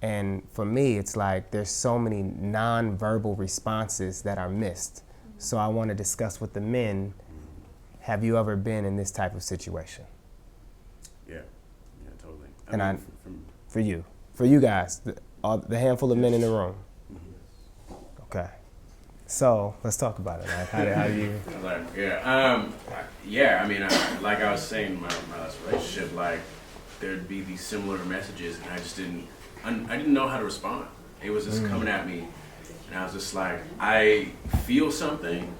A: And for me, it's like there's so many non-verbal responses that are missed. So I want to discuss with the men, have you ever been in this type of situation?
B: Yeah, totally.
A: And for you guys, the handful of men in the room. Okay. So let's talk about it. Like, how do you?
B: Yeah. I mean, like I was saying, in my last relationship, like there'd be these similar messages, and I just didn't know how to respond. It was just coming at me, and I was just like, I feel something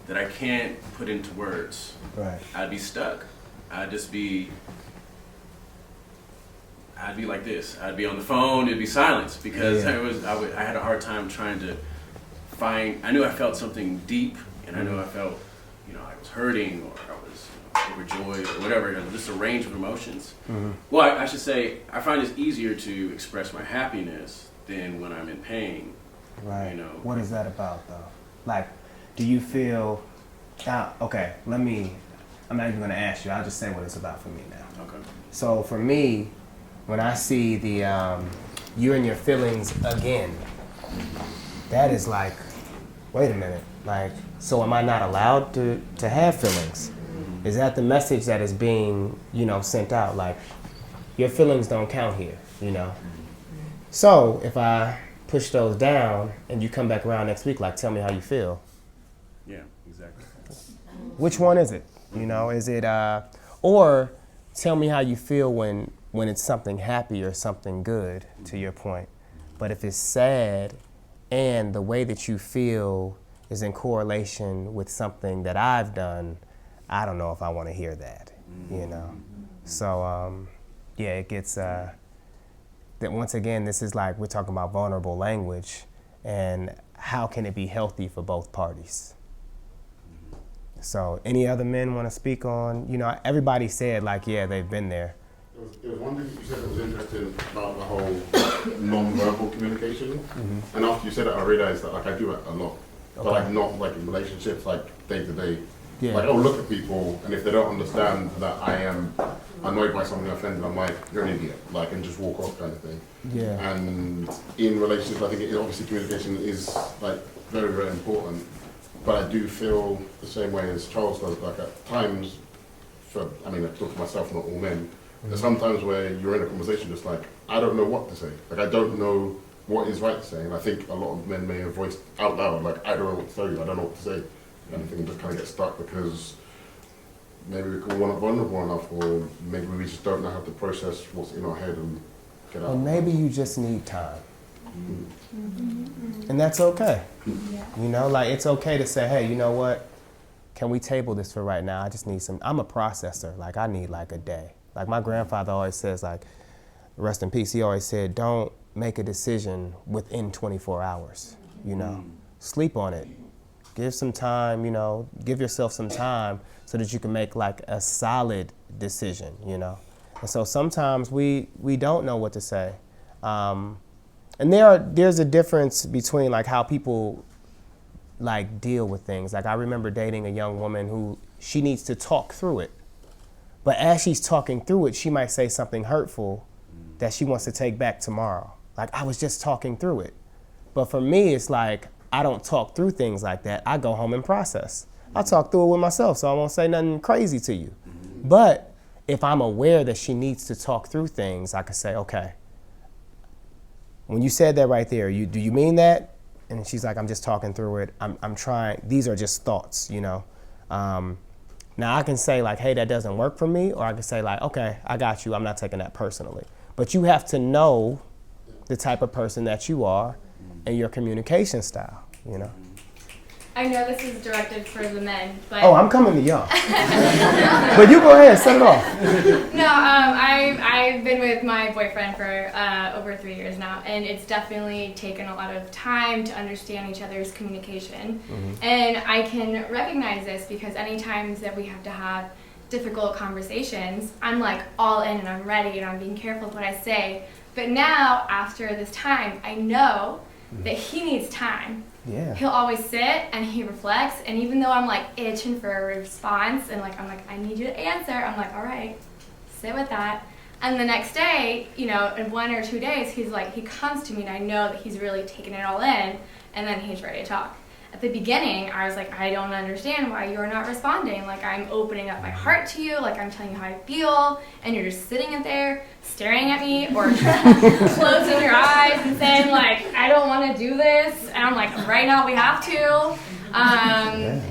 B: that I can't put into words.
A: Right.
B: I'd be stuck. I'd be like this. I'd be on the phone. It'd be silence because I had a hard time trying to find. I knew I felt something deep, and I knew I felt, I was hurting or I was overjoyed or whatever. Just a range of emotions. Well, I should say I find it's easier to express my happiness than when I'm in pain.
A: Right. What is that about, though? Like, do you feel? Okay. I'm not even going to ask you. I'll just say what it's about for me now.
B: Okay.
A: So for me, when I see the you and your feelings again, that is like, wait a minute. Like, so am I not allowed to have feelings? Is that the message that is being, sent out? Like, your feelings don't count here, So if I push those down and you come back around next week, like, tell me how you feel.
B: Yeah, exactly.
A: Which one is it? Is it, or tell me how you feel when it's something happy or something good, to your point. But if it's sad and the way that you feel is in correlation with something that I've done, I don't know if I want to hear that, So, it gets, that once again, this is like, we're talking about vulnerable language and how can it be healthy for both parties? So any other men want to speak on, everybody said like, yeah, they've been there.
L: There was one thing that you said that was interesting about the whole non-verbal communication. And after you said it, I realized that I do it a lot. Okay. But not in relationships, day to day. Yeah. I'll look at people, and if they don't understand that I am annoyed by something, offended, I'm like, you're an idiot, and just walk off kind of thing.
A: Yeah.
L: And in relationships, I think obviously communication is very, very important. But I do feel the same way as Charles does. At times, I talk to myself, not all men. There's sometimes where you're in a conversation just I don't know what to say. I don't know what is right to say. And I think a lot of men may have voiced out loud, I don't know what to tell you, I don't know what to say. And I think just kind of get stuck because maybe we're not vulnerable enough, or maybe we just don't know how to process what's in our head and get out.
A: Or maybe you just need time. And that's okay. It's okay to say, hey, you know what? Can we table this for right now? I just need I'm a processor. I need a day. My grandfather always says, rest in peace, he always said, don't make a decision within 24 hours, Sleep on it. Give some time, give yourself some time so that you can make a solid decision, And so sometimes we don't know what to say. And there's a difference between how people deal with things. I remember dating a young woman who she needs to talk through it. But as she's talking through it, she might say something hurtful that she wants to take back tomorrow. I was just talking through it. But for me, it's I don't talk through things like that. I go home and process. I talk through it with myself, so I won't say nothing crazy to you. But if I'm aware that she needs to talk through things, I could say, okay, when you said that right there, do you mean that? And she's like, I'm just talking through it. I'm trying. These are just thoughts, Now I can say hey, that doesn't work for me, or I can say okay, I got you. I'm not taking that personally. But you have to know the type of person that you are and your communication style,
O: I know this is directed for the men, but...
A: Oh, I'm coming to y'all. But you go ahead, set it off.
O: No, I've been with my boyfriend for over 3 years now, and it's definitely taken a lot of time to understand each other's communication. And I can recognize this because any times that we have to have difficult conversations, I'm all in and I'm ready and I'm being careful with what I say. But now, after this time, I know that he needs time.
A: Yeah.
O: He'll always sit and he reflects, and even though I'm itching for a response and I need you to answer, I'm all right, sit with that. And the next day, in 1 or 2 days, he comes to me and I know that he's really taking it all in, and then he's ready to talk. at the beginning, I was like, I don't understand why you're not responding. Like, I'm opening up my heart to you, like I'm telling you how I feel, and you're just sitting in there staring at me or closing your eyes and saying like, I don't want to do this. And I'm like, right now we have to.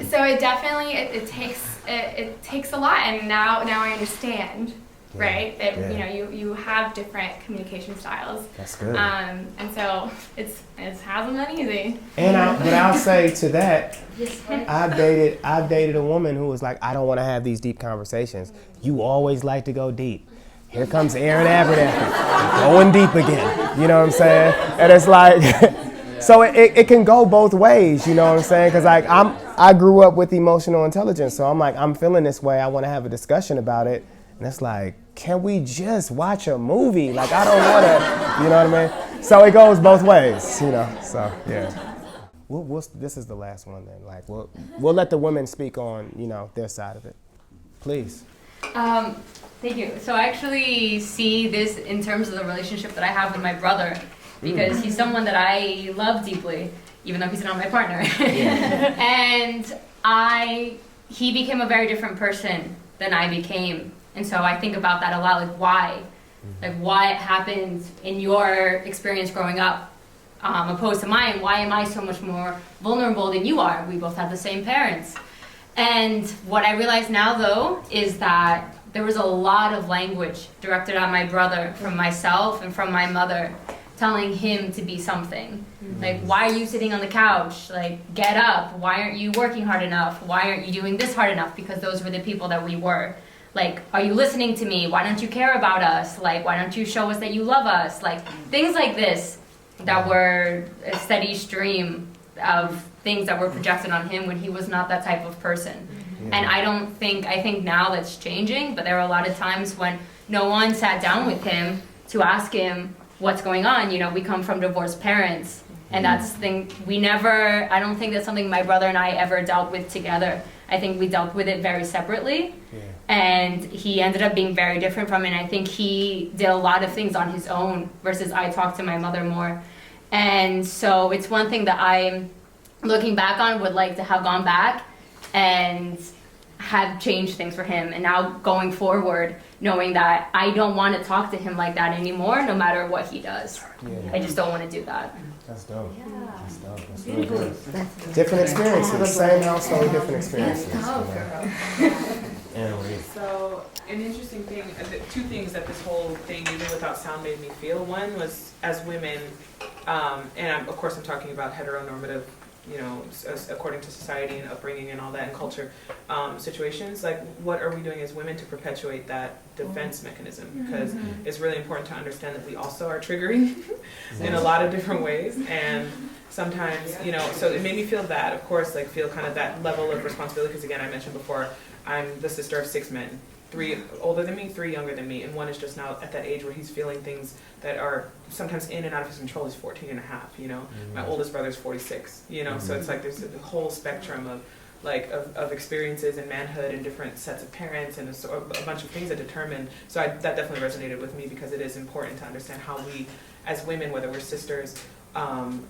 O: So it definitely, it takes a lot, and now I understand. Right, that you know you have different communication styles.
A: That's good.
O: And so it hasn't been easy.
A: And but I'll say to that, I've dated a woman who was like, I don't want to have these deep conversations. You always like to go deep. Here comes Aaron Abernathy, going deep again. You know what I'm saying? And it's like, so it can go both ways. You know what I'm saying? Because like I grew up with emotional intelligence, so I'm like, I'm feeling this way. I want to have a discussion about it. And it's like, can we just watch a movie? Like, I don't want to, you know what I mean? So it goes both ways, you know, so, yeah. This is the last one then. Like, we'll let the women speak on, you know, their side of it. Please.
H: Thank you. So I actually see this in terms of the relationship that I have with my brother, because he's someone that I love deeply, even though he's not my partner. And he became a very different person than I became. And so I think about that a lot, like why? Like what happened in your experience growing up opposed to mine? Why am I so much more vulnerable than you are? We both have the same parents. And what I realize now, though, is that there was a lot of language directed at my brother from myself and from my mother, telling him to be something. Like, why are you sitting on the couch? Like, get up. Why aren't you working hard enough? Why aren't you doing this hard enough? Because those were the people that we were. Like, are you listening to me? Why don't you care about us? Like, why don't you show us that you love us? Like, things like this that were a steady stream of things that were projected on him when he was not that type of person. And I think now that's changing, but there were a lot of times when no one sat down with him to ask him what's going on. You know, we come from divorced parents, and I don't think that's something my brother and I ever dealt with together. I think we dealt with it very separately. And he ended up being very different from it. And I think he did a lot of things on his own versus I talked to my mother more. And so it's one thing that I'm looking back on, would like to have gone back and have changed things for him. And now going forward, knowing that I don't want to talk to him like that anymore, no matter what he does. I just don't want to do that.
A: That's dope. That's dope. That's really good. Different experiences. Same house, only different experiences.
G: So, an interesting thing, two things that this whole thing, even without sound, made me feel. One was, as women, and of course I'm talking about heteronormative, you know, according to society and upbringing and all that and culture situations, like what are we doing as women to perpetuate that defense mechanism? Because it's really important to understand that we also are triggering in a lot of different ways. And sometimes, you know, so it made me feel that, of course, like feel kind of that level of responsibility, because again, I mentioned before, I'm the sister of 6 men, 3 older than me, 3 younger than me, and one is just now at that age where he's feeling things that are sometimes in and out of his control. He's 14 and a half, you know. My oldest brother's 46, you know, so it's like there's a whole spectrum of experiences in manhood and different sets of parents and a bunch of things that determine. So that definitely resonated with me, because it is important to understand how we, as women, whether we're sisters,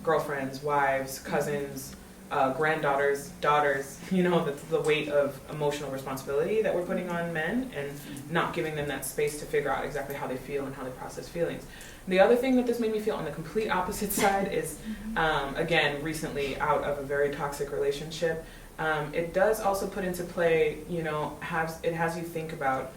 G: girlfriends, wives, cousins, granddaughters, daughters, you know, the weight of emotional responsibility that we're putting on men and not giving them that space to figure out exactly how they feel and how they process feelings. The other thing that this made me feel on the complete opposite side is, again, recently out of a very toxic relationship, it does also put into play, you know, it has you think about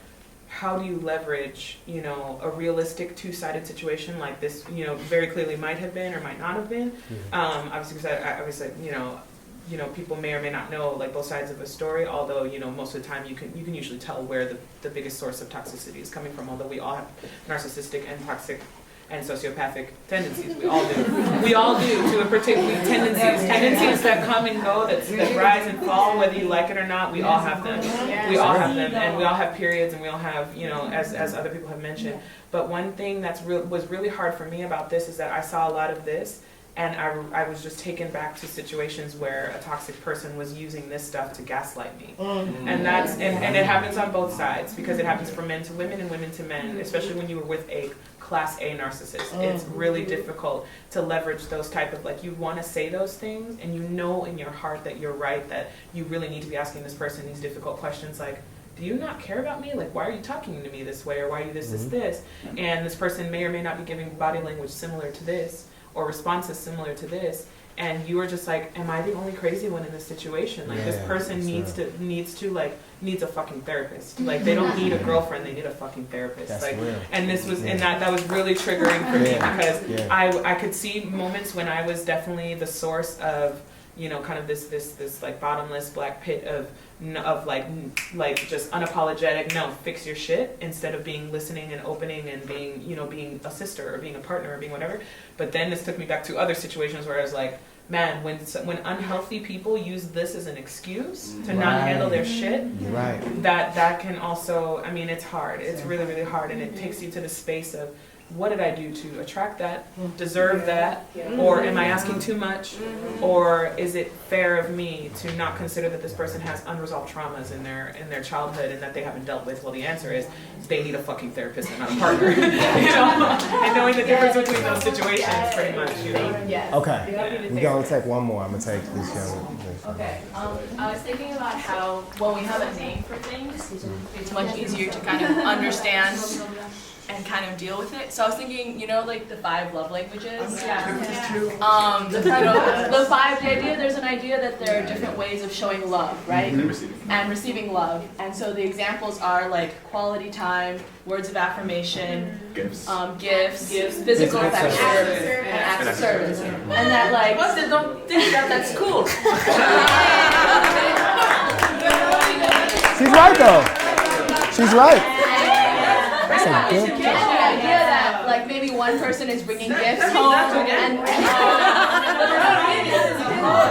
G: how do you leverage, you know, a realistic two-sided situation like this, you know, very clearly might have been or might not have been. Obviously, because obviously, you know, people may or may not know like both sides of a story. Although, you know, most of the time you can usually tell where the biggest source of toxicity is coming from. Although we all have narcissistic and toxic and sociopathic tendencies. We all do. We all do to a particular tendencies that come and go, that rise and fall, whether you like it or not. We all have them. We all have them, and we all have periods, and we all have, you know, as other people have mentioned. But one thing was really hard for me about this is that I saw a lot of this And I was just taken back to situations where a toxic person was using this stuff to gaslight me. And and it happens on both sides, because it happens from men to women and women to men, especially when you were with a class A narcissist. It's really difficult to leverage those type of, like, you want to say those things and you know in your heart that you're right, that you really need to be asking this person these difficult questions like, do you not care about me? Like, why are you talking to me this way? Or why are you this? And this person may or may not be giving body language similar to this, or responses similar to this, and you are just like, am I the only crazy one in this situation? Like, this person needs a fucking therapist. Like, they don't need a girlfriend, they need a fucking therapist.
A: That's
G: like,
A: real.
G: and this was, and that was really triggering for me, because I could see moments when I was definitely the source of, you know, kind of this like bottomless black pit of like just unapologetic, no, fix your shit, instead of being listening and opening and being, you know, being a sister or being a partner or being whatever. But then this took me back to other situations where I was like, man, when unhealthy people use this as an excuse to not handle their shit, that can also, I mean, it's hard. It's really, really hard, and it takes you to the space of, what did I do to attract that, deserve that, or am I asking too much, or is it fair of me to not consider that this person has unresolved traumas in their childhood and that they haven't dealt with? Well, the answer is they need a fucking therapist and not a partner. You know, and knowing the difference between those situations, pretty much. You know.
A: Okay, we're gonna take one more. I'm gonna take this young.
P: Okay, I was thinking about how when we have a name for things, it's much easier to kind of understand and kind of deal with it. So I was thinking, you know, like the 5 love languages. The idea, there's an idea that there are different ways of showing love, right? And receiving love. And so the examples are like quality time, words of affirmation, gifts, physical affection, and acts of service. And that, like, don't think that that's cool.
A: She's right though. She's right. That's a good
P: the idea that, like, maybe one person is bringing gifts home, and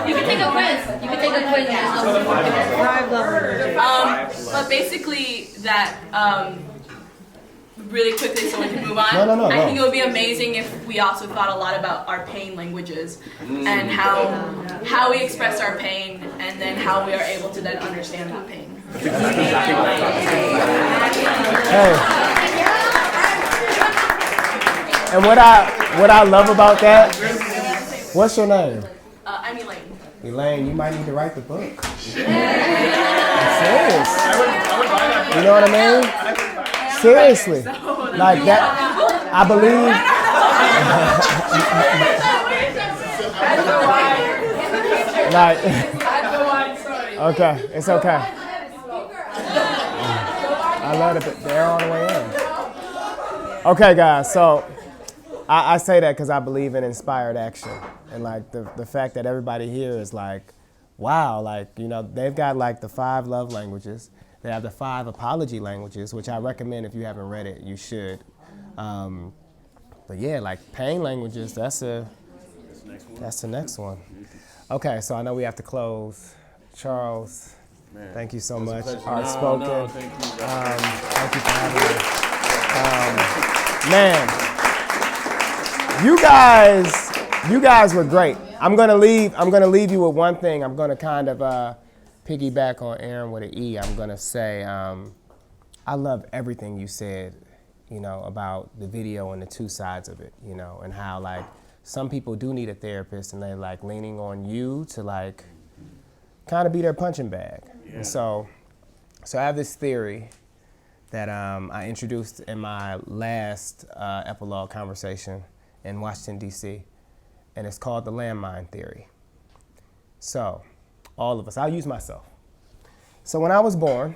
D: You can take a quiz. You can take a quiz.
P: But basically that, really quickly so we can move on.
A: No.
P: I think it would be amazing if we also thought a lot about our pain languages and how we express our pain, and then how we are able to then understand that pain.
A: And what I love about that, what's your name?
P: I'm Elaine.
A: Elaine, you might need to write the book. I'm serious. You know what I mean? Seriously. Like that, I believe. Okay, it's okay. I love it. They're on the way in. Okay, guys, so I say that because I believe in inspired action. And like the fact that everybody here is like, wow, like, you know, they've got like the 5 love languages. They have the 5 apology languages, which I recommend if you haven't read it, you should. But yeah, like pain languages, that's the next one. Okay, so I know we have to close. Charles, thank you so much. Outspoken.
B: Thank you.
A: Thank you for having me. Man, you guys were great. I'm gonna leave you with one thing. I'm gonna kind of piggyback on Aaron with an E. I'm gonna say I love everything you said, you know, about the video and the 2 sides of it, you know, and how like some people do need a therapist and they're like leaning on you to like kind of be their punching bag. Yeah. And so I have this theory that I introduced in my last Epilogue conversation in Washington, D.C., and it's called the landmine theory. So all of us, I'll use myself. So when I was born,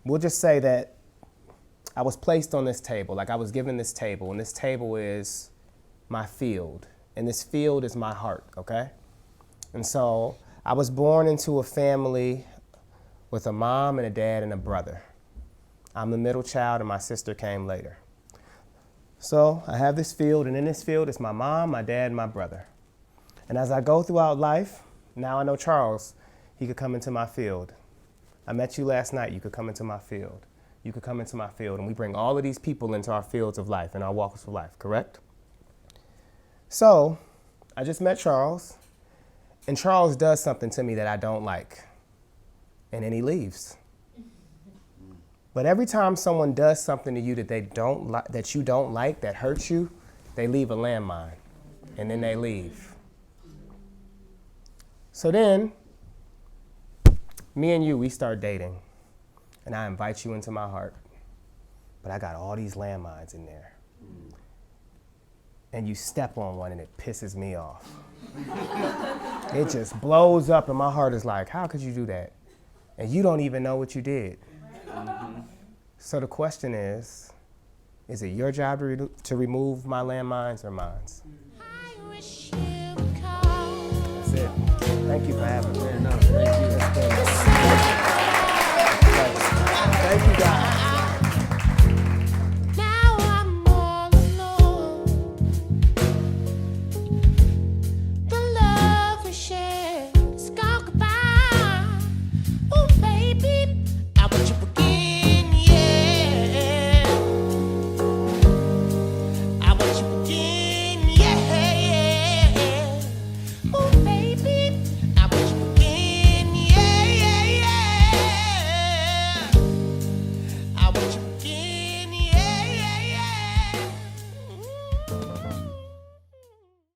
A: we'll just say that I was placed on this table, like I was given this table, and this table is my field, and this field is my heart, okay? And so I was born into a family with a mom and a dad and a brother. I'm the middle child, and my sister came later. So I have this field, and in this field is my mom, my dad, and my brother. And as I go throughout life, now I know Charles, he could come into my field. I met you last night, you could come into my field. You could come into my field, and we bring all of these people into our fields of life and our walks of life, correct? So I just met Charles, and Charles does something to me that I don't like, and then he leaves. But every time someone does something to you that they don't like, that you don't like, that hurts you, they leave a landmine, and then they leave. So then, me and you, we start dating, and I invite you into my heart, but I got all these landmines in there. And you step on one and it pisses me off. It just blows up and my heart is like, how could you do that? And you don't even know what you did. So the question is it your job to remove my landmines or mine's? That's it. Thank you for having me.
Q: No, thank you.